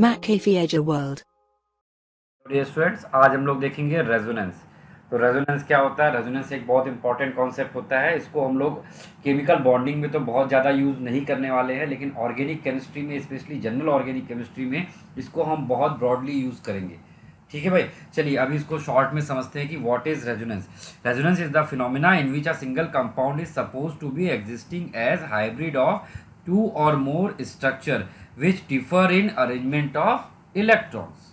McAfee World। Dear students, आज हम लोग देखेंगे रेजोनेंस। तो रेजोनेंस क्या होता है? रेजोनेंस एक बहुत इंपॉर्टेंट कॉन्सेप्ट होता है। इसको हम लोग केमिकल बॉन्डिंग में तो बहुत ज़्यादा यूज़ नहीं करने वाले हैं, लेकिन ऑर्गेनिक केमिस्ट्री में, स्पेशली जनरल ऑर्गेनिक केमिस्ट्री में इसको हम बहुत ब्रॉडली यूज़ करेंगे। ठीक है भाई, चलिए अभी इसको शॉर्ट में समझते हैं कि what is resonance. Resonance is the phenomena in which a single compound is suppose to be existing as hybrid of two or more structure which differ in arrangement of electrons.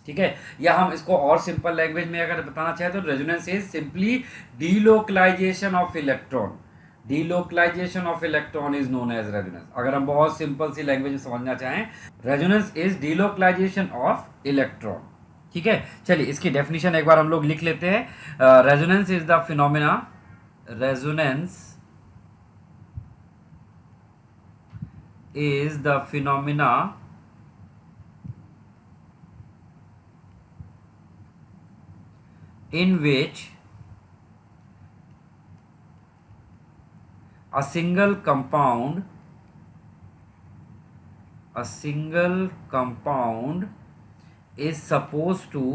ठीक है, या हम इसको और सिंपल लैंग्वेज में अगर बताना चाहें तो resonance is simply delocalisation of electron. Delocalisation of electron is known as resonance. अगर हम बहुत सिंपल सी लैंग्वेज में समझना चाहें, resonance is delocalisation of electron. ठीक है, चलिए इसकी डेफिनेशन एक बार हम लोग लिख लेते हैं। Resonance is the phenomena, resonance is the phenomena in which a single compound is supposed to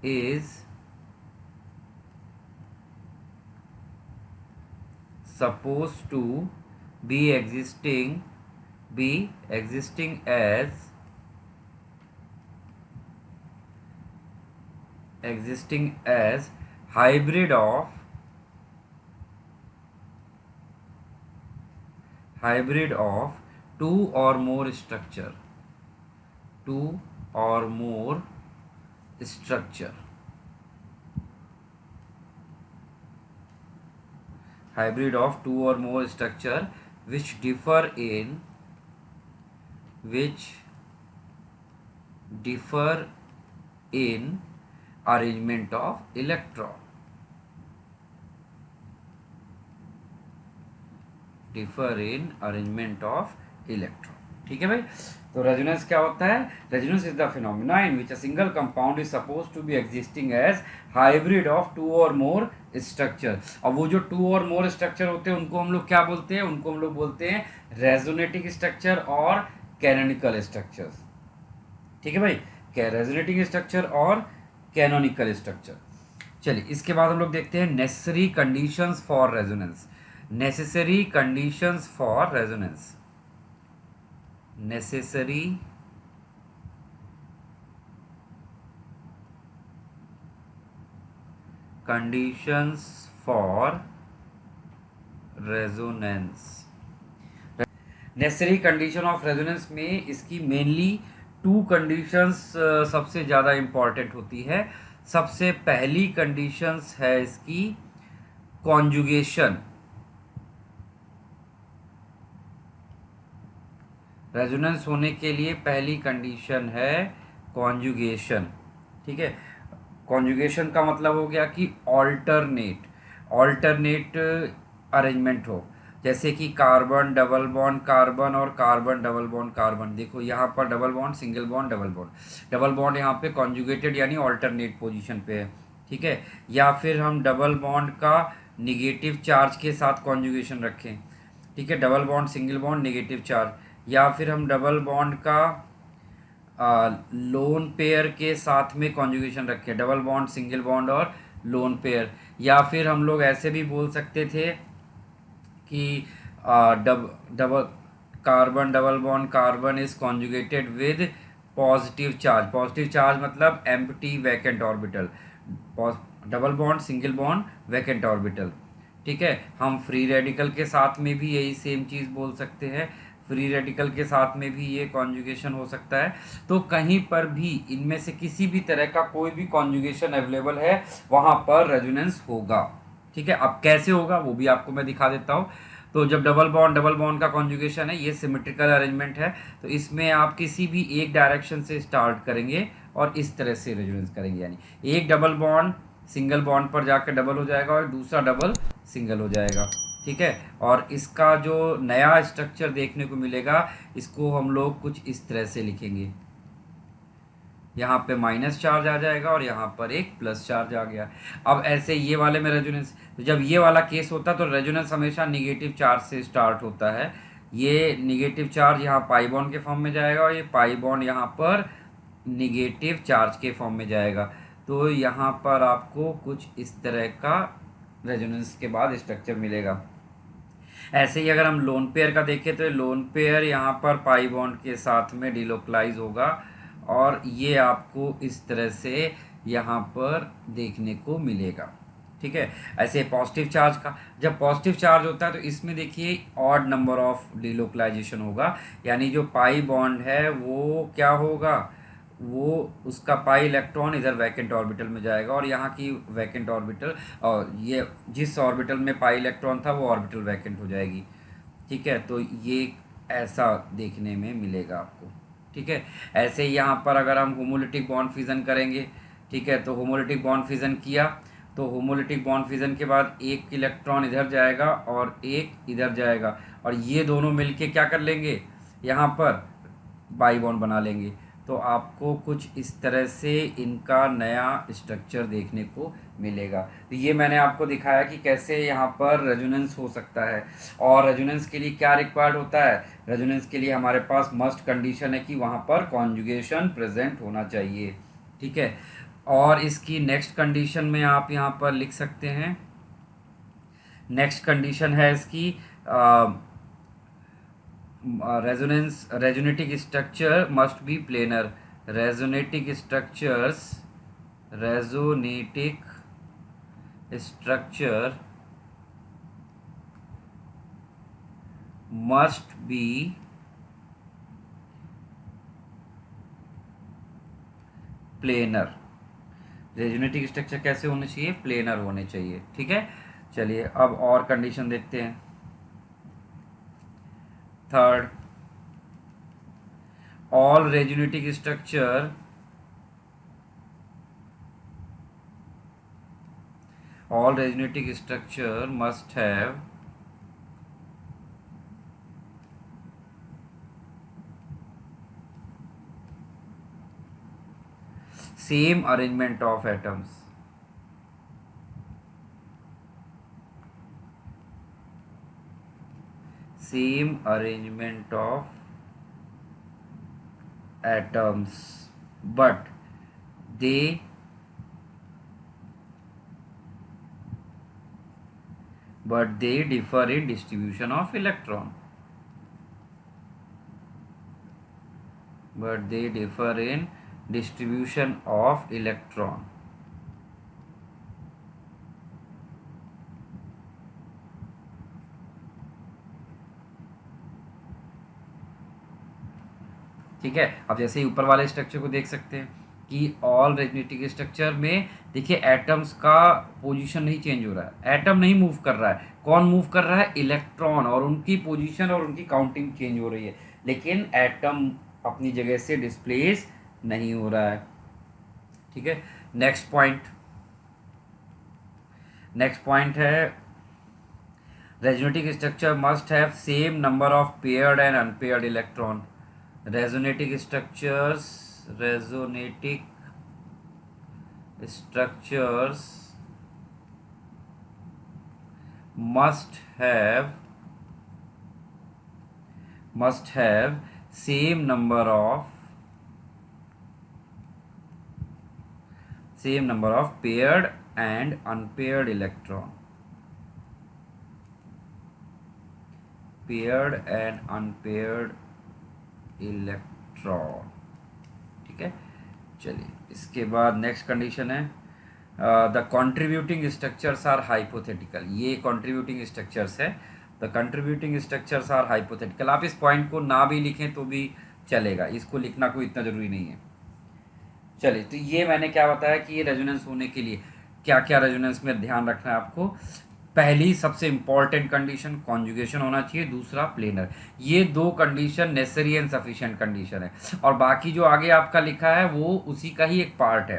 is supposed to be existing as hybrid of two or more structure, two or more structure, hybrid of two or more structure which differ in arrangement of electron, differ in arrangement of electron. ठीक है भाई, तो resonance क्या होता है? Resonance is the phenomena in which a single compound is suppose to be existing as hybrid of two or more structure. अब वो जो टू और मोर स्ट्रक्चर होते हैं उनको हम लोग क्या बोलते हैं? उनको हम लोग बोलते हैं रेजोनेटिंग स्ट्रक्चर और कैनोनिकल स्ट्रक्चर्स। ठीक है भाई, क्या रेजोनेटिंग स्ट्रक्चर और कैनोनिकल स्ट्रक्चर। चलिए इसके बाद हम लोग देखते हैं necessary conditions for resonance. Necessary conditions for resonance, necessary conditions for resonance. Necessary condition of resonance में इसकी मेनली टू कंडीशंस सबसे ज़्यादा इंपॉर्टेंट होती है। सबसे पहली कंडीशंस है इसकी कॉन्जुगेशन। रेजोनेंस होने के लिए पहली कंडीशन है कॉन्जुगेशन। ठीक है, कॉन्जुगेशन का मतलब हो गया कि ऑल्टरनेट अरेंजमेंट हो। जैसे कि कार्बन डबल बॉन्ड कार्बन और कार्बन डबल बॉन्ड कार्बन। देखो यहाँ पर double bond, single bond, double bond. Double bond यहाँ पे कॉन्जुगेटेड यानी ऑल्टरनेट पोजीशन पे है। ठीक है, या फिर हम डबल बॉन्ड का निगेटिव चार्ज के साथ कॉन्जुगेशन रखें। ठीक है, double bond, single bond, negative charge. या फिर हम डबल बॉन्ड का लोन पेयर के साथ में कॉन्जुगेशन रखें, डबल बॉन्ड, सिंगल बॉन्ड और लोन पेयर। या फिर हम लोग ऐसे भी बोल सकते थे कि double carbon double bond carbon is conjugated with positive charge मतलब empty vacant orbital. Double bond, single bond, vacant orbital. ठीक है, हम फ्री रेडिकल के साथ में भी यही सेम चीज़ बोल सकते हैं। फ्री रेडिकल के साथ में भी ये कॉन्जुगेशन हो सकता है। तो कहीं पर भी इनमें से किसी भी तरह का कोई भी कॉन्जुगेशन अवेलेबल है, वहाँ पर रेजोनेंस होगा। ठीक है, अब कैसे होगा वो भी आपको मैं दिखा देता हूँ। तो जब डबल बॉन्ड का कॉन्जुगेशन है, ये सिमेट्रिकल अरेंजमेंट है, तो इसमें आप किसी भी एक डायरेक्शन से स्टार्ट करेंगे और इस तरह से रेजोनेंस करेंगे। यानी एक डबल बॉन्ड सिंगल बॉन्ड पर जाकर डबल हो जाएगा और दूसरा डबल सिंगल हो जाएगा। ठीक है, और इसका जो नया स्ट्रक्चर देखने को मिलेगा, इसको हम लोग कुछ इस तरह से लिखेंगे। यहाँ पे माइनस चार्ज आ जाएगा और यहाँ पर एक प्लस चार्ज आ गया। अब ऐसे ये वाले में रेजोनेंस, तो जब ये वाला केस होता है तो रेजोनेंस हमेशा निगेटिव चार्ज से स्टार्ट होता है। ये निगेटिव चार्ज यहाँ पाई बॉन्ड के फॉर्म में जाएगा और ये पाई बॉन्ड यहाँ पर निगेटिव चार्ज के फॉर्म में जाएगा। तो यहाँ पर आपको कुछ इस तरह का रेजोनेंस के बाद स्ट्रक्चर मिलेगा। ऐसे ही अगर हम लोन पेयर का देखें तो लोन पेयर यहाँ पर पाई बॉन्ड के साथ में डिलोकलाइज होगा और ये आपको इस तरह से यहाँ पर देखने को मिलेगा। ठीक है, ऐसे पॉजिटिव चार्ज का, जब पॉजिटिव चार्ज होता है तो इसमें देखिए ऑड नंबर ऑफ डिलोकलाइजेशन होगा, यानी जो पाई बॉन्ड है वो क्या होगा, वो उसका पाई इलेक्ट्रॉन इधर वैकेंट ऑर्बिटल में जाएगा और यहाँ की वैकेंट ऑर्बिटल और ये जिस ऑर्बिटल में पाई इलेक्ट्रॉन था वो ऑर्बिटल वैकेंट हो जाएगी। ठीक है, तो ये ऐसा देखने में मिलेगा आपको। ठीक है, ऐसे ही यहाँ पर अगर हम होमोलिटिक बॉन्ड फिजन करेंगे, ठीक है, तो होमोलिटिक बॉन्ड फिजन किया तो होमोलिटिक बॉन्ड फिजन के बाद एक इलेक्ट्रॉन इधर जाएगा और एक इधर जाएगा और ये दोनों मिलके क्या कर लेंगे, यहाँ पर बाई बॉन्ड बना लेंगे। तो आपको कुछ इस तरह से इनका नया स्ट्रक्चर देखने को मिलेगा। तो ये मैंने आपको दिखाया कि कैसे यहाँ पर रेजोनेंस हो सकता है। और रेजोनेंस के लिए क्या रिक्वायर्ड होता है, रेजोनेंस के लिए हमारे पास मस्ट कंडीशन है कि वहाँ पर कॉन्जुगेशन प्रेजेंट होना चाहिए। ठीक है, और इसकी नेक्स्ट कंडीशन में आप यहाँ पर लिख सकते हैं, नेक्स्ट कंडीशन है इसकी resonating structure must be planar. Resonating structure must be planar. Resonating structure कैसे होने चाहिए, प्लेनर होने चाहिए। ठीक है, चलिए अब और कंडीशन देखते हैं। Third, all resonating structure must have same arrangement of atoms। same arrangement of atoms but they differ in distribution of electron। ठीक है, अब जैसे ही ऊपर वाले स्ट्रक्चर को देख सकते हैं कि ऑल रेजोनेटिक स्ट्रक्चर में देखिए एटम्स का पोजीशन नहीं चेंज हो रहा है, एटम नहीं मूव कर रहा है, कौन मूव कर रहा है, इलेक्ट्रॉन, और उनकी पोजीशन और उनकी काउंटिंग चेंज हो रही है, लेकिन एटम अपनी जगह से डिस्प्लेस नहीं हो रहा है। ठीक है, नेक्स्ट पॉइंट है resonating structure must have same number of paired and unpaired electron. Resonating structures must have same number of paired and unpaired electron। ठीक है, चलिए इसके बाद नेक्स्ट कंडीशन है the contributing structures are hypothetical. ये contributing structures है, the contributing structures are hypothetical. आप इस पॉइंट को ना भी लिखें तो भी चलेगा, इसको लिखना कोई इतना ज़रूरी नहीं है। चलिए, तो ये मैंने क्या बताया कि ये रेजोनेंस होने के लिए क्या क्या रेजोनेंस में ध्यान रखना है आपको। पहली सबसे इंपॉर्टेंट कंडीशन कॉन्जुगेशन होना चाहिए, दूसरा प्लेनर। ये दो condition necessary and sufficient condition है और बाकी जो आगे आपका लिखा है वो उसी का ही एक पार्ट है।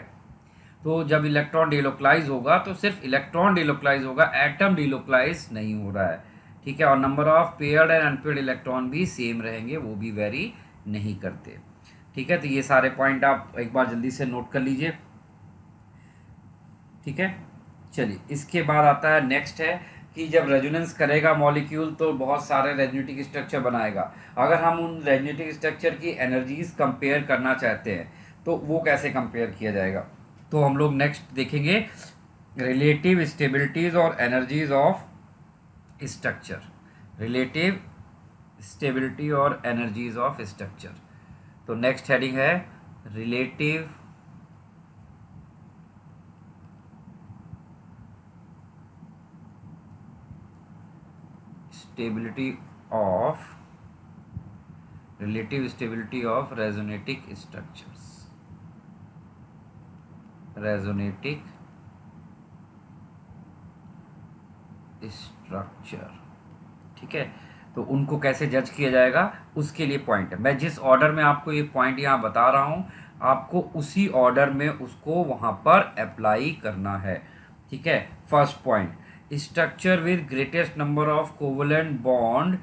तो जब इलेक्ट्रॉन डिलोकलाइज होगा तो सिर्फ इलेक्ट्रॉन डिलोकलाइज होगा, एटम डिलोकलाइज नहीं हो रहा है। ठीक है, और number of paired and unpaired electron भी सेम रहेंगे, वो भी वेरी नहीं करते। ठीक है, तो ये सारे पॉइंट आप एक बार जल्दी से नोट कर लीजिए। ठीक है, चलिए इसके बाद आता है नेक्स्ट है कि जब रेजोनेंस करेगा मॉलिक्यूल तो बहुत सारे रेजोनेटिक स्ट्रक्चर बनाएगा। अगर हम उन रेजोनेटिक स्ट्रक्चर की एनर्जीज कंपेयर करना चाहते हैं तो वो कैसे कंपेयर किया जाएगा, तो हम लोग नेक्स्ट देखेंगे रिलेटिव स्टेबिलिटीज और energies of structure. Relative stability और एनर्जीज ऑफ स्ट्रक्चर। तो नेक्स्ट हेडिंग है relative stability of relative stability of resonatic structures। resonatic structure, ठीक है। तो उनको कैसे जज किया जाएगा उसके लिए पॉइंट है। मैं जिस ऑर्डर में आपको ये पॉइंट यहाँ बता रहा हूँ आपको उसी ऑर्डर में उसको वहाँ पर अप्लाई करना है, ठीक है। First point, structure with greatest number of covalent bond,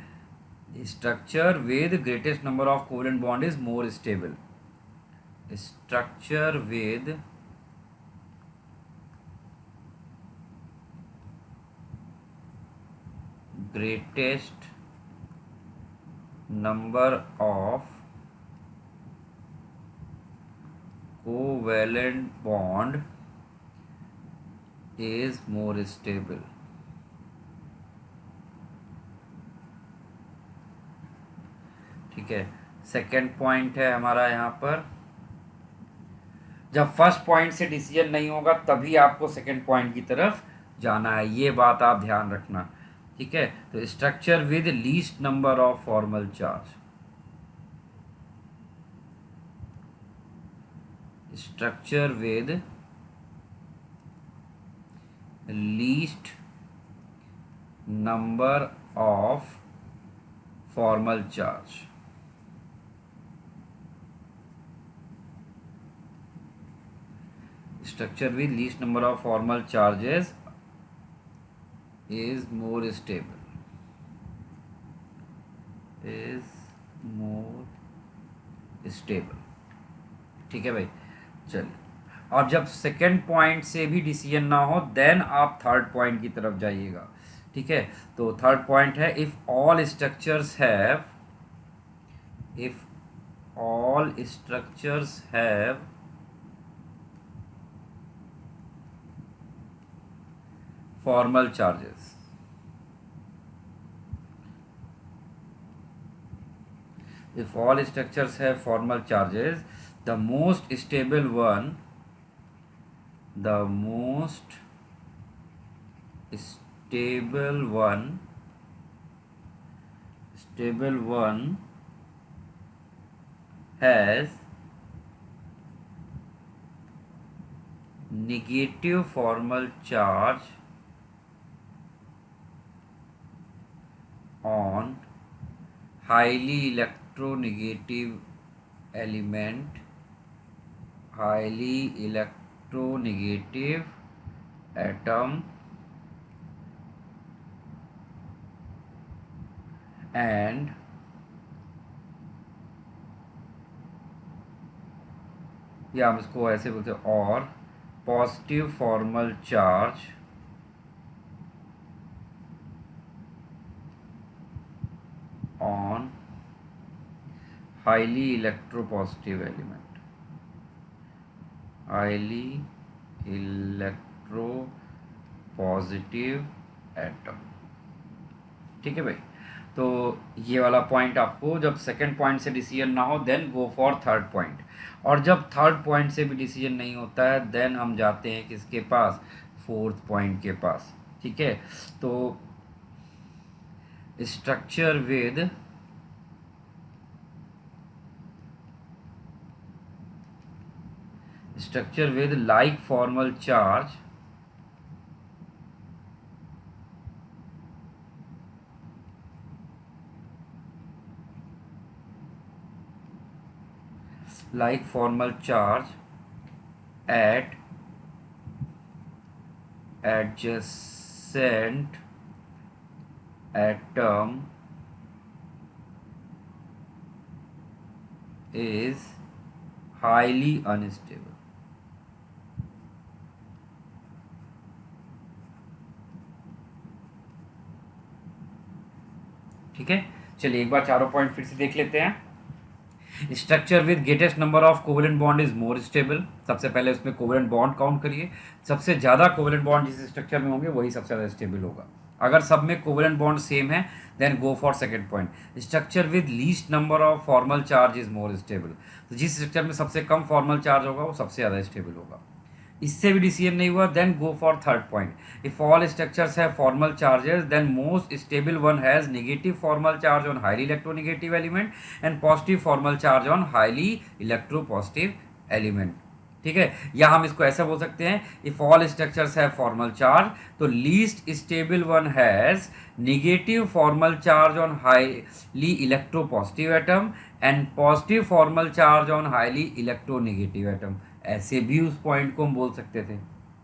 structure with greatest number of covalent bond is more stable। structure with greatest number of covalent bond is more stable। ठीक है। सेकेंड पॉइंट है हमारा यहाँ पर, जब first point से decision नहीं होगा तभी आपको सेकेंड पॉइंट की तरफ जाना है, ये बात आप ध्यान रखना, ठीक है। तो structure with least number of formal charge, structure with least number of formal charge, structure with least number of formal charges is more stable, is more stable, ठीक है भाई। चलिए, और जब सेकेंड पॉइंट से भी डिसीजन ना हो देन आप थर्ड पॉइंट की तरफ जाइएगा, ठीक है। तो थर्ड पॉइंट है if all structures have, if all structures have formal charges, if all structures have formal charges, the most stable one, the most stable one has negative formal charge on highly electronegative element, highly electronegative atom and या हम इसको ऐसे बोलते हैं, और positive formal charge on highly electropositive element, highly electropositive atom, ठीक है भाई। तो ये वाला पॉइंट आपको जब सेकंड पॉइंट से डिसीजन ना हो then go for third point, और जब थर्ड पॉइंट से भी डिसीजन नहीं होता है देन हम जाते हैं किसके पास, फोर्थ पॉइंट के पास, ठीक है। तो structure with like formal charge at adjacent atom is highly unstable, ठीक है, चलिए एक बार चारों पॉइंट फिर से देख लेते हैं। Structure with greatest number of covalent bond is more stable. सबसे पहले उसमें कोवेलेंट बॉन्ड काउंट करिए, सबसे ज़्यादा कोवेलेंट बॉन्ड जिस स्ट्रक्चर में होंगे वही सबसे ज़्यादा स्टेबल होगा। अगर सब में कोवेलेंट बॉन्ड सेम है then go for second point. Structure with least number of formal charge is more stable. तो जिस स्ट्रक्चर में सबसे कम फॉर्मल चार्ज होगा वो सबसे ज़्यादा स्टेबल होगा। इससे भी डिसीजन नहीं हुआ then go for third point. If all structures have formal charges then most stable one has negative formal charge on highly electronegative element and positive formal charge on highly electropositive element. ठीक है, या हम इसको ऐसा बोल सकते हैं, if all structures have formal charge तो least stable one has negative formal charge on highly electropositive atom and positive formal charge on highly electronegative atom. ऐसे भी उस पॉइंट को हम बोल सकते थे।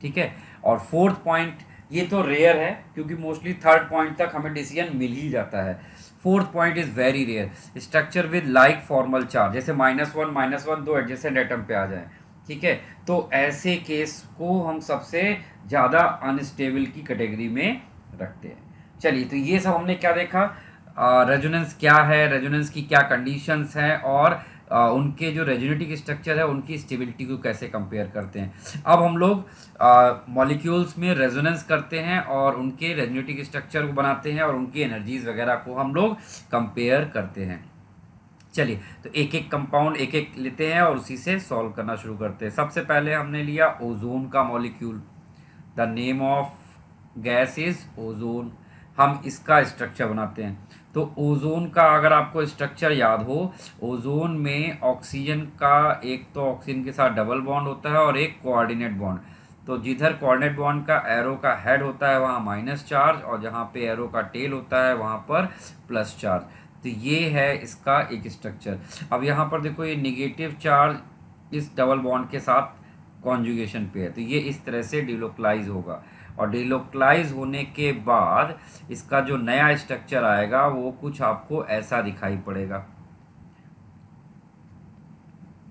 ठीक है, और फोर्थ पॉइंट ये तो रेयर है क्योंकि मोस्टली थर्ड पॉइंट तक हमें डिसीजन मिल ही जाता है। Fourth point is very rare. Structure with like formal charge, जैसे -1 दो एडजेसेंट एटम पे आ जाए, ठीक है, तो ऐसे केस को हम सबसे ज़्यादा अनस्टेबल की कैटेगरी में रखते हैं। चलिए, तो ये सब हमने क्या देखा, रेजोनेंस क्या है, रेजोनेंस की क्या कंडीशंस हैं, और उनके जो रेजोनेटिक स्ट्रक्चर है उनकी स्टेबिलिटी को कैसे कंपेयर करते हैं। अब हम लोग मॉलिक्यूल्स में रेजोनेंस करते हैं और उनके रेजोनेटिक स्ट्रक्चर को बनाते हैं और उनकी एनर्जीज वगैरह को हम लोग कंपेयर करते हैं। चलिए, तो एक एक कंपाउंड एक एक लेते हैं और उसी से सॉल्व करना शुरू करते हैं। सबसे पहले हमने लिया ओजोन का molecule. The name of gas is ozone. हम इसका स्ट्रक्चर बनाते हैं। तो ओजोन का अगर आपको स्ट्रक्चर याद हो, ओजोन में ऑक्सीजन का एक तो ऑक्सीजन के साथ डबल बॉन्ड होता है और एक कोऑर्डिनेट बॉन्ड। तो जिधर कोऑर्डिनेट बॉन्ड का एरो का हेड होता है वहाँ माइनस चार्ज और जहाँ पे एरो का टेल होता है वहाँ पर प्लस चार्ज। तो ये है इसका एक स्ट्रक्चर। अब यहाँ पर देखो, ये निगेटिव चार्ज इस डबल बॉन्ड के साथ कॉन्जुगेशन पे है, तो ये इस तरह से डिलोक्लाइज होगा, और डिलोक्लाइज होने के बाद इसका जो नया स्ट्रक्चर आएगा वो कुछ आपको ऐसा दिखाई पड़ेगा।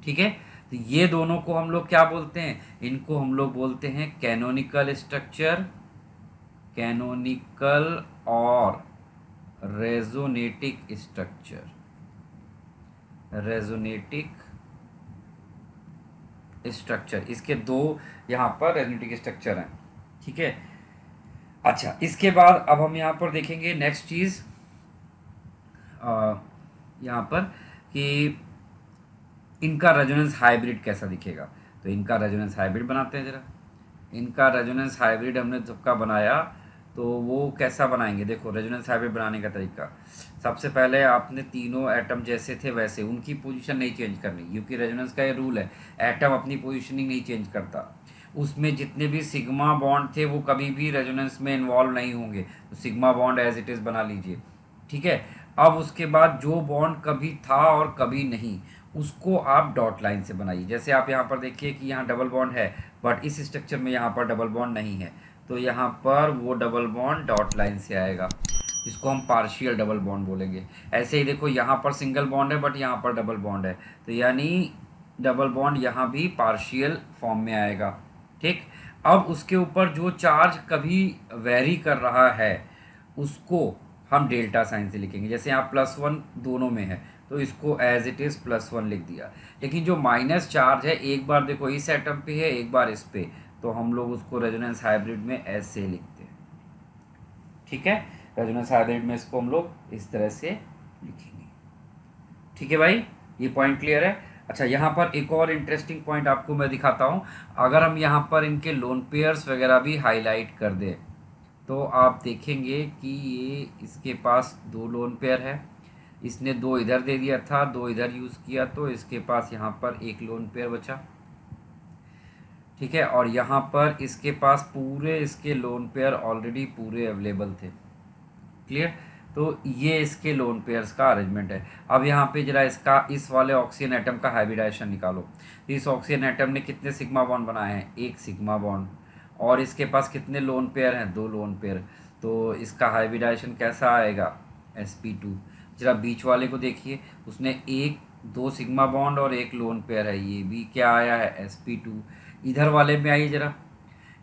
ठीक है, तो ये दोनों को हम लोग क्या बोलते हैं, इनको हम लोग बोलते हैं कैनोनिकल स्ट्रक्चर, कैनोनिकल और रेजोनेटिक स्ट्रक्चर, रेजोनेटिक स्ट्रक्चर। इसके दो यहाँ पर रेजोनेटिक स्ट्रक्चर हैं। ठीक है, अच्छा, इसके बाद अब हम यहाँ पर देखेंगे नेक्स्ट चीज़ यहाँ पर कि इनका रेजोनेंस हाइब्रिड कैसा दिखेगा। तो इनका रेजोनेंस हाइब्रिड बनाते हैं जरा। इनका रेजोनेंस हाइब्रिड हमने सबका बनाया, तो वो कैसा बनाएंगे, देखो रेजोनेंस हाइब्रिड बनाने का तरीका। सबसे पहले आपने तीनों एटम जैसे थे वैसे उनकी पोजीशन नहीं चेंज करनी, क्योंकि रेजोनेंस का ये रूल है, एटम अपनी पोजीशनिंग नहीं चेंज करता। उसमें जितने भी सिग्मा बॉन्ड थे वो कभी भी रेजोनेंस में इन्वॉल्व नहीं होंगे, तो sigma bond as it is बना लीजिए। ठीक है, अब उसके बाद जो बॉन्ड कभी था और कभी नहीं उसको आप डॉट लाइन से बनाइए। जैसे आप यहाँ पर देखिए कि यहाँ डबल बॉन्ड है बट इस स्ट्रक्चर में यहाँ पर डबल बॉन्ड नहीं है, तो यहाँ पर वो डबल बॉन्ड डॉट लाइन से आएगा, जिसको हम पार्शियल डबल बॉन्ड बोलेंगे। ऐसे ही देखो, यहाँ पर सिंगल बॉन्ड है बट यहाँ पर डबल बॉन्ड है, तो यानी डबल बॉन्ड यहाँ भी पार्शियल फॉर्म में आएगा। ठीक, अब उसके ऊपर जो चार्ज कभी वेरी कर रहा है उसको हम डेल्टा साइन से लिखेंगे। जैसे यहाँ +1 दोनों में है तो इसको एज इट इज़ +1 लिख दिया। लेकिन जो माइनस चार्ज है, एक बार देखो इस एटम पे है एक बार इस पे, तो हम लोग उसको रेजोनेंस हाइब्रिड में ऐसे लिखते हैं। ठीक है, रेजोनेंस हाइब्रिड में इसको हम लोग इस तरह से लिखेंगे। ठीक है भाई, ये पॉइंट क्लियर है। अच्छा, यहाँ पर एक और इंटरेस्टिंग पॉइंट आपको मैं दिखाता हूँ। अगर हम यहाँ पर इनके लोन पेयर्स वगैरह भी हाईलाइट कर दें तो आप देखेंगे कि ये इसके पास 2 लोन पेयर है, इसने 2 इधर दे दिया था, 2 इधर यूज़ किया, तो इसके पास यहाँ पर 1 लोन पेयर बचा। ठीक है, और यहाँ पर इसके पास पूरे इसके लोन पेयर ऑलरेडी पूरे अवेलेबल थे। क्लियर, तो ये इसके लोन पेयर्स का अरेंजमेंट है। अब यहाँ पे जरा इसका इस वाले ऑक्सीजन एटम का हाइब्रिडाइजेशन निकालो। इस ऑक्सीजन एटम ने कितने सिग्मा बॉन्ड बनाए हैं, 1 सिग्मा बॉन्ड, और इसके पास कितने लोन पेयर हैं, 2 लोन पेयर, तो इसका हाइब्रिडाइजेशन कैसा आएगा, sp2। जरा बीच वाले को देखिए, उसने 2 सिग्मा बॉन्ड और 1 लोन पेयर है, ये भी क्या आया है, sp2। इधर वाले में आइए जरा,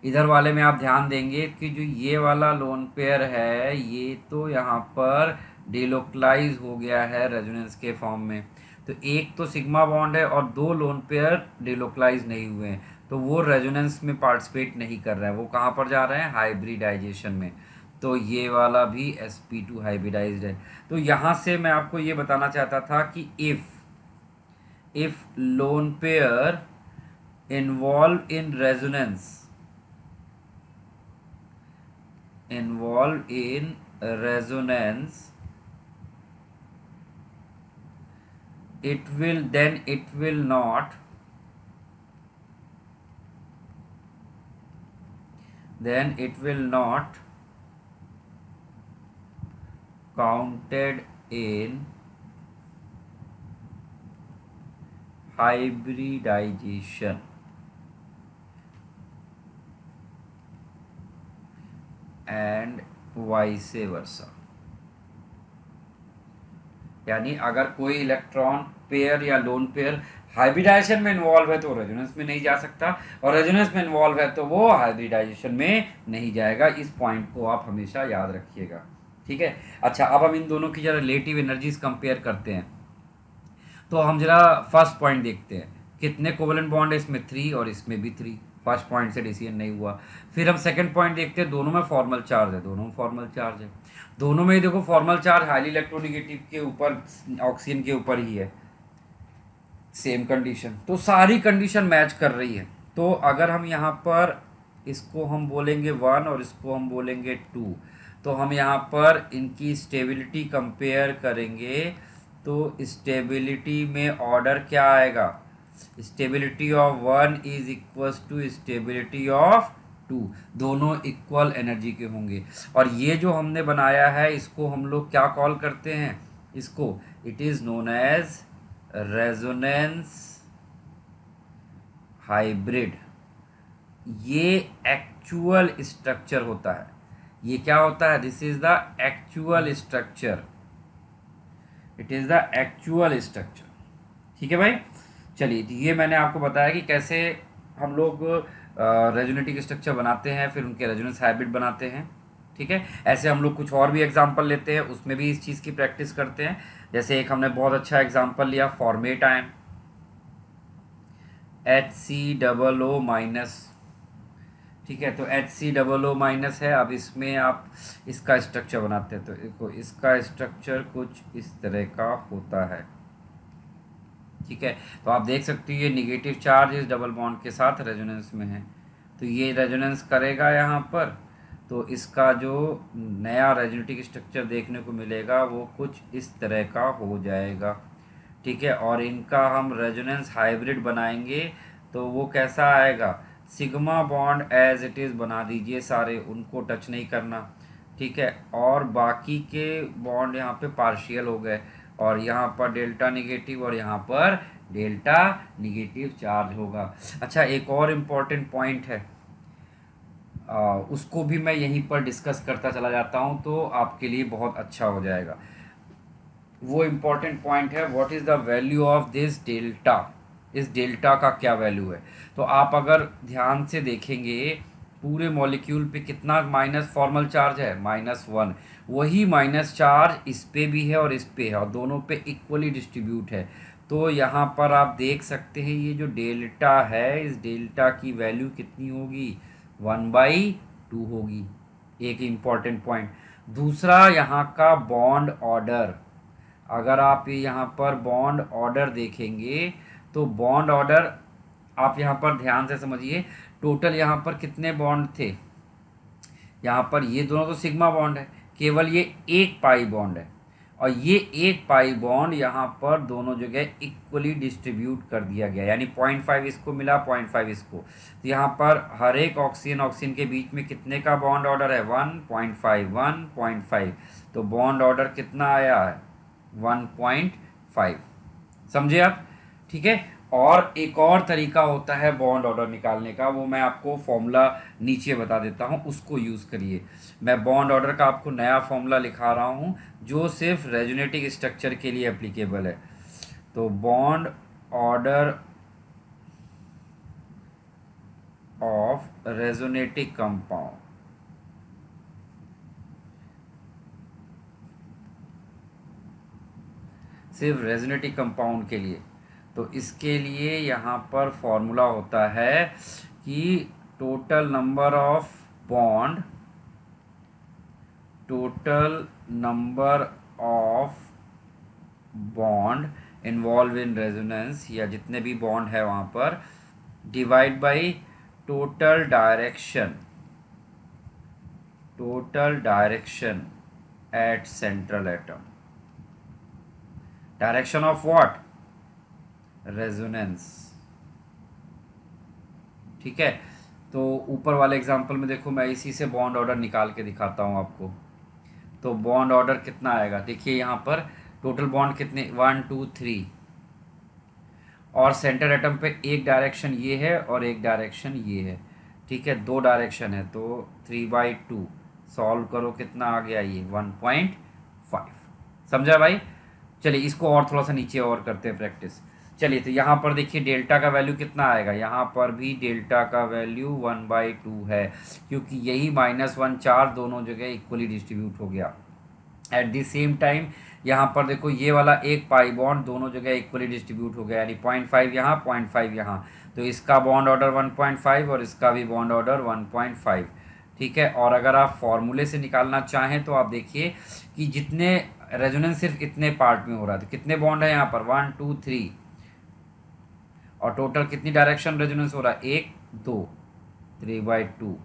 इधर वाले में आप ध्यान देंगे कि जो ये वाला लोन पेयर है ये तो यहाँ पर डिलोकलाइज हो गया है रेजोनेंस के फॉर्म में। तो एक तो सिग्मा बॉन्ड है और दो लोन पेयर डिलोकलाइज नहीं हुए हैं, तो वो रेजोनेंस में पार्टिसिपेट नहीं कर रहा है, वो कहाँ पर जा रहे हैं, हाइब्रिडाइजेशन में। तो ये वाला भी sp2 हाइब्रिडाइज्ड है। तो यहाँ से मैं आपको ये बताना चाहता था कि if lone pair involved in resonance, it will not counted in hybridization and vice versa। यानी अगर कोई इलेक्ट्रॉन पेयर या लोन पेयर हाइब्रिडाइजेशन में इन्वॉल्व है तो रेजोनेंस में नहीं जा सकता, और रेजोनेंस में इन्वॉल्व है तो वो हाइब्रिडाइजेशन में नहीं जाएगा। इस पॉइंट को आप हमेशा याद रखिएगा, ठीक है। अच्छा, अब हम इन दोनों की जरा रिलेटिव एनर्जीज कंपेयर करते हैं। तो हम जरा फर्स्ट पॉइंट देखते हैं, कितने कोवेलेंट बॉन्ड है, इसमें 3 और इसमें भी 3। फर्स्ट पॉइंट से डिसीजन नहीं हुआ। फिर हम सेकंड पॉइंट देखते हैं, दोनों में फॉर्मल चार्ज है, दोनों में फॉर्मल चार्ज है। दोनों में ही देखो फॉर्मल चार्ज हाईली इलेक्ट्रोनेगेटिव के ऊपर, ऑक्सीजन के ऊपर ही है, सेम कंडीशन। तो सारी कंडीशन मैच कर रही है। तो अगर हम यहाँ पर इसको हम बोलेंगे 1 और इसको हम बोलेंगे 2, तो हम यहाँ पर इनकी स्टेबिलिटी कंपेयर करेंगे। तो स्टेबिलिटी में ऑर्डर क्या आएगा, stability of 1 is equals to stability of 2, दोनों इक्वल एनर्जी के होंगे। और ये जो हमने बनाया है इसको हम लोग क्या कॉल करते हैं, इसको it is known as resonance hybrid. ये एक्चुअल स्ट्रक्चर होता है, ये क्या होता है, this is the actual structure, it is the actual structure. ठीक है भाई, चलिए, तो ये मैंने आपको बताया कि कैसे हम लोग रेजोनेटिक स्ट्रक्चर बनाते हैं, फिर उनके रेजोनेंस हाइब्रिड बनाते हैं। ठीक है, ऐसे हम लोग कुछ और भी एग्जांपल लेते हैं, उसमें भी इस चीज़ की प्रैक्टिस करते हैं। जैसे एक हमने बहुत अच्छा एग्जांपल लिया, फॉर्मेट आयन HCOO-। ठीक है, तो HCOO- है। अब इसमें आप इसका स्ट्रक्चर बनाते हैं, तो देखो इसका स्ट्रक्चर कुछ इस तरह का होता है। ठीक है, तो आप देख सकते हो ये निगेटिव चार्ज इस डबल बॉन्ड के साथ रेजोनेंस में है, तो ये रेजोनेंस करेगा यहाँ पर। तो इसका जो नया रेजोनेटिक स्ट्रक्चर देखने को मिलेगा वो कुछ इस तरह का हो जाएगा। ठीक है, और इनका हम रेजोनेंस हाइब्रिड बनाएंगे तो वो कैसा आएगा, sigma bond as it is बना दीजिए सारे, उनको टच नहीं करना। ठीक है, और बाकी के बॉन्ड यहाँ पे पार्शियल हो गए, और यहाँ पर डेल्टा निगेटिव और यहाँ पर डेल्टा निगेटिव चार्ज होगा। अच्छा, एक और इम्पॉर्टेंट पॉइंट है, उसको भी मैं यहीं पर डिस्कस करता चला जाता हूँ तो आपके लिए बहुत अच्छा हो जाएगा। वो इम्पॉर्टेंट पॉइंट है, what is the value of this delta, इस डेल्टा का क्या वैल्यू है। तो आप अगर ध्यान से देखेंगे पूरे मॉलिक्यूल पे कितना माइनस फॉर्मल चार्ज है, -1। वही माइनस चार्ज इस पे भी है और इस पे है, और दोनों पे इक्वली डिस्ट्रीब्यूट है। तो यहाँ पर आप देख सकते हैं ये जो डेल्टा है, इस डेल्टा की वैल्यू कितनी होगी, 1/2 होगी। एक इम्पॉर्टेंट पॉइंट। दूसरा, यहाँ का बॉन्ड ऑर्डर, अगर आप यहाँ पर बॉन्ड ऑर्डर देखेंगे तो बॉन्ड ऑर्डर आप यहाँ पर ध्यान से समझिए, टोटल यहाँ पर कितने बॉन्ड थे, यहाँ पर ये दोनों तो सिग्मा बॉन्ड है, केवल ये एक पाई बॉन्ड है, और ये एक पाई बॉन्ड यहाँ पर दोनों जगह इक्वली डिस्ट्रीब्यूट कर दिया गया, यानी 0.5 इसको मिला, 0.5 इसको। तो यहाँ पर हर एक ऑक्सीजन ऑक्सीजन के बीच में कितने का बॉन्ड ऑर्डर है, 1.5 1.5। तो बॉन्ड ऑर्डर कितना आया है, 1.5। समझे आप, ठीक है। और एक और तरीका होता है बॉन्ड ऑर्डर निकालने का, वो मैं आपको फॉर्मूला नीचे बता देता हूँ, उसको यूज़ करिए। मैं बॉन्ड ऑर्डर का आपको नया फॉर्मूला लिखा रहा हूँ जो सिर्फ रेजोनेटिक स्ट्रक्चर के लिए एप्लीकेबल है। तो बॉन्ड ऑर्डर ऑफ रेजोनेटिक कंपाउंड, सिर्फ रेजोनेटिव कंपाउंड के लिए। तो इसके लिए यहाँ पर फॉर्मूला होता है कि total number of bond, total number of bond involve in resonance, या जितने भी बॉन्ड है वहाँ पर, divide by total direction, total direction at central atom. Direction of what? Resonance. ठीक है, तो ऊपर वाले एग्जांपल में देखो, मैं इसी से बॉन्ड ऑर्डर निकाल के दिखाता हूँ आपको। तो बॉन्ड ऑर्डर कितना आएगा, देखिए यहाँ पर टोटल बॉन्ड कितने, 1 2 3, और सेंटर एटम पे एक डायरेक्शन ये है और एक डायरेक्शन ये है। ठीक है, दो डायरेक्शन है, तो 3/2 सॉल्व करो, कितना आ गया ये 1.5। समझा भाई? चलिए इसको और थोड़ा सा नीचे और करते हैं प्रैक्टिस। चलिए, तो यहाँ पर देखिए डेल्टा का वैल्यू कितना आएगा, यहाँ पर भी डेल्टा का वैल्यू 1/2 है, क्योंकि यही -1 4 दोनों जगह इक्वली डिस्ट्रीब्यूट हो गया। एट द सेम टाइम यहाँ पर देखो ये वाला एक पाई बॉन्ड दोनों जगह इक्वली डिस्ट्रीब्यूट हो गया, यानी 0.5 यहाँ 0.5 यहाँ, तो इसका बॉन्ड ऑर्डर 1.5 और इसका भी बॉन्ड ऑर्डर 1.5। ठीक है, और अगर आप फॉर्मूले से निकालना चाहें तो आप देखिए कि जितने रेजोनेंस सिर्फ इतने पार्ट में हो रहा है, तो कितने बॉन्ड है यहाँ पर 1 2 3, और टोटल कितनी डायरेक्शन रेजोनेंस हो रहा है, 1 2, 3/2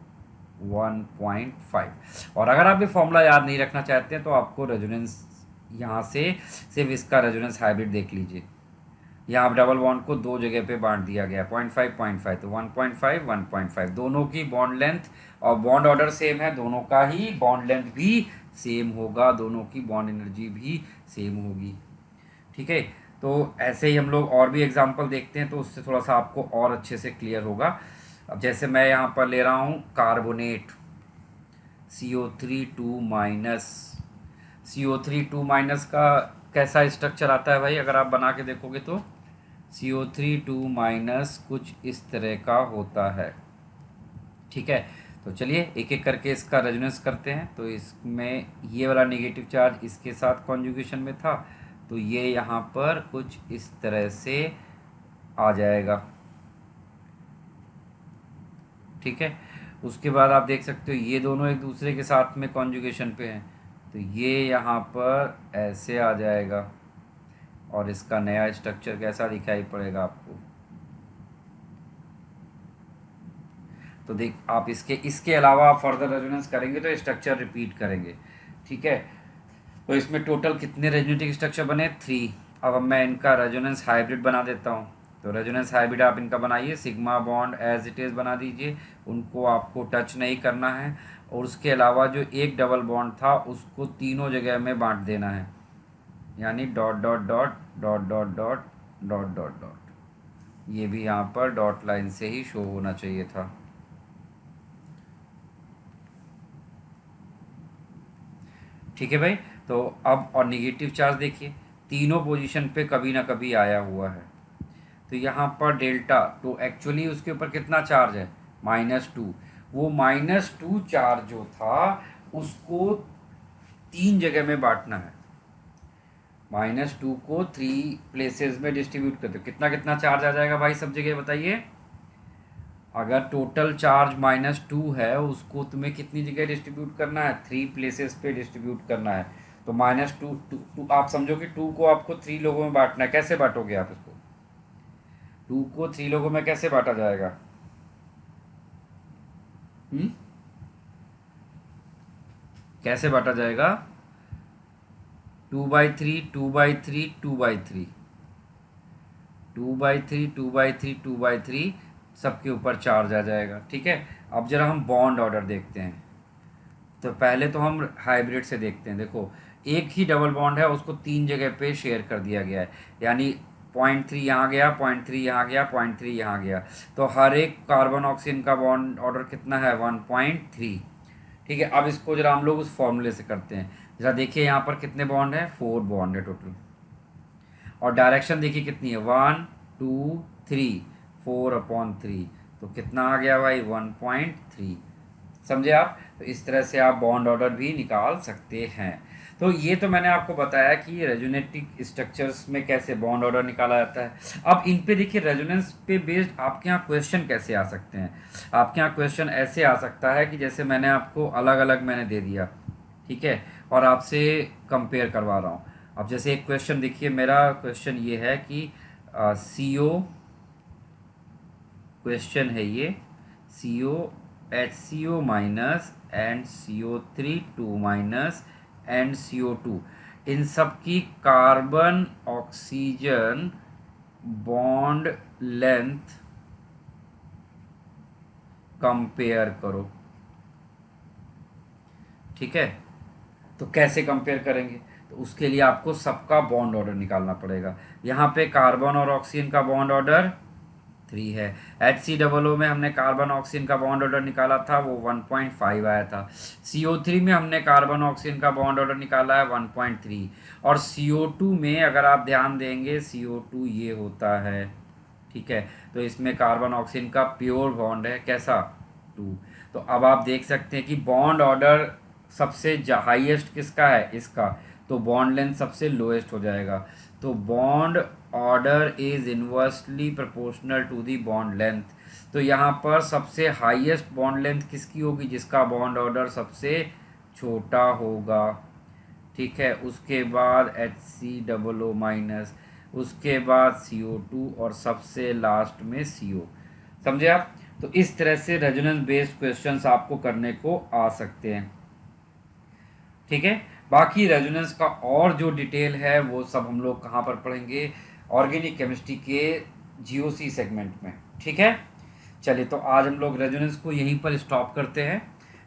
1.5। और अगर आप ये फॉर्मूला याद नहीं रखना चाहते हैं तो आपको रेजोनेंस यहाँ से सिर्फ इसका रेजोनेंस हाइब्रिड देख लीजिए। यहाँ आप डबल बॉन्ड को दो जगह पे बांट दिया गया, 0.5 तो 1.5 1.5, दोनों की बॉन्ड लेंथ और बॉन्ड ऑर्डर सेम है, दोनों का ही बॉन्ड लेंथ भी सेम होगा, दोनों की बॉन्ड एनर्जी भी सेम होगी। ठीक है, तो ऐसे ही हम लोग और भी एग्जांपल देखते हैं, तो उससे थोड़ा सा आपको और अच्छे से क्लियर होगा। अब जैसे मैं यहाँ पर ले रहा हूँ कार्बोनेट CO3 2-, CO3 2- का कैसा स्ट्रक्चर आता है भाई, अगर आप बना के देखोगे तो CO3 2- कुछ इस तरह का होता है। ठीक है, तो चलिए एक एक करके इसका रेजोनेंस करते हैं। तो इसमें ये वाला नेगेटिव चार्ज इसके साथ कॉन्जुगेशन में था, तो ये यहाँ पर कुछ इस तरह से आ जाएगा। ठीक है, उसके बाद आप देख सकते हो ये दोनों एक दूसरे के साथ में कॉन्जुगेशन पे हैं, तो ये यहाँ पर ऐसे आ जाएगा, और इसका नया स्ट्रक्चर कैसा दिखाई पड़ेगा आपको। तो देख आप इसके अलावा आप फर्दर रेजोनेंस करेंगे तो स्ट्रक्चर रिपीट करेंगे। ठीक है, तो इसमें टोटल कितने रेजोनेटिव स्ट्रक्चर बने, 3। अब मैं इनका रेजोनेंस हाइब्रिड बना देता हूँ। तो रेजोनेंस हाइब्रिड आप इनका बनाइए, sigma bond as it is बना दीजिए, उनको आपको टच नहीं करना है, और उसके अलावा जो एक डबल बॉन्ड था उसको तीनों जगह में बांट देना है, यानी dot dot dot dot dot dot dot dot dot, ये भी यहाँ पर डॉट लाइन से ही शो होना चाहिए था। ठीक है भाई, तो अब और निगेटिव चार्ज देखिए, तीनों पोजीशन पे कभी ना कभी आया हुआ है। तो यहाँ पर डेल्टा, तो एक्चुअली उसके ऊपर कितना चार्ज है, -2। वो -2 चार्ज जो था उसको 3 जगह में बांटना है, -2 को 3 प्लेसेस में डिस्ट्रीब्यूट करते हो, कितना कितना चार्ज आ जाएगा भाई सब जगह बताइए। अगर टोटल चार्ज -2 है उसको तुम्हें कितनी जगह डिस्ट्रीब्यूट करना है, 3 प्लेसेस पे डिस्ट्रीब्यूट करना है। तो -2 आप समझो कि 2 को आपको 3 लोगों में बांटना है, कैसे बांटोगे आप इसको, 2 को 3 लोगों में कैसे बांटा जाएगा, कैसे बांटा जाएगा, 2/3 2/3 2/3 2/3 2/3 2/3 सबके ऊपर चार्ज आ जाएगा। ठीक है, अब जरा हम बॉन्ड ऑर्डर देखते हैं। तो पहले तो हम हाइब्रिड से देखते हैं। देखो एक ही डबल बॉन्ड है, उसको 3 जगह पे शेयर कर दिया गया है, यानी 0.3 यहाँ गया, 0.3 यहाँ गया, 0.3 यहाँ गया, तो हर एक कार्बन ऑक्सीजन का बॉन्ड ऑर्डर कितना है, 1.3। ठीक है, अब इसको जरा हम लोग उस फॉर्मूले से करते हैं। जरा देखिए यहाँ पर कितने बॉन्ड है, 4 बॉन्ड है टोटल, और डायरेक्शन देखिए कितनी है, 1 2 3, 4/3, तो कितना आ गया भाई, 1.3। समझे आप? तो इस तरह से आप बॉन्ड ऑर्डर भी निकाल सकते हैं। तो ये तो मैंने आपको बताया कि रेजोनेटिक स्ट्रक्चर्स में कैसे बॉन्ड ऑर्डर निकाला जाता है। अब इन पे देखिए रेजोनेंस पे बेस्ड आपके यहाँ क्वेश्चन कैसे आ सकते हैं। आपके यहाँ क्वेश्चन ऐसे आ सकता है कि जैसे मैंने आपको अलग अलग मैंने दे दिया, ठीक है, और आपसे कंपेयर करवा रहा हूँ। अब जैसे एक क्वेश्चन देखिए, मेरा क्वेश्चन ये है कि सी ओ, क्वेश्चन है ये, C O H C O minus and C O three two minus and C O two, इन सब की carbon oxygen bond length compare करो। ठीक है, तो कैसे कंपेयर करेंगे, तो उसके लिए आपको सबका बॉन्ड ऑर्डर निकालना पड़ेगा। यहाँ पे कार्बन और ऑक्सीजन का बॉन्ड ऑर्डर 3 है। HCOO में हमने कार्बन ऑक्सीजन का बॉन्ड ऑर्डर निकाला था, वो 1.5 आया था। CO3 में हमने कार्बन ऑक्सीजन का बॉन्ड ऑर्डर निकाला है 1.3। और CO2 में अगर आप ध्यान देंगे, CO2 ये होता है, ठीक है, तो इसमें कार्बन ऑक्सीजन का प्योर बॉन्ड है कैसा, 2। तो अब आप देख सकते हैं कि बॉन्ड ऑर्डर सबसे हाईएस्ट किसका है, इसका, तो बॉन्ड लेंथ सबसे लोएस्ट हो जाएगा। तो bond order is inversely proportional to the bond length. तो यहाँ पर सबसे हाईएस्ट बॉन्ड लेंथ किसकी होगी, जिसका बॉन्ड ऑर्डर सबसे छोटा होगा। ठीक है, उसके बाद HCOO माइनस, उसके बाद CO2 और सबसे लास्ट में CO। समझे आप। तो इस तरह से रेजोनेंस बेस्ड क्वेश्चंस आपको करने को आ सकते हैं। ठीक है, बाकी रेजोनेंस का और जो डिटेल है वो सब हम लोग कहाँ पर पढ़ेंगे, ऑर्गेनिक केमिस्ट्री के GOC सेगमेंट में। ठीक है, चलिए तो आज हम लोग रेजोनेंस को यहीं पर स्टॉप करते हैं।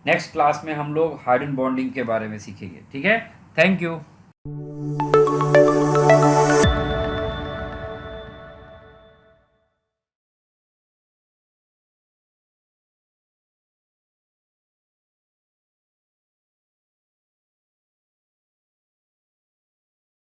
नेक्स्ट क्लास में हम लोग हाइड्रोजन बॉन्डिंग के बारे में सीखेंगे। ठीक है, थैंक यू।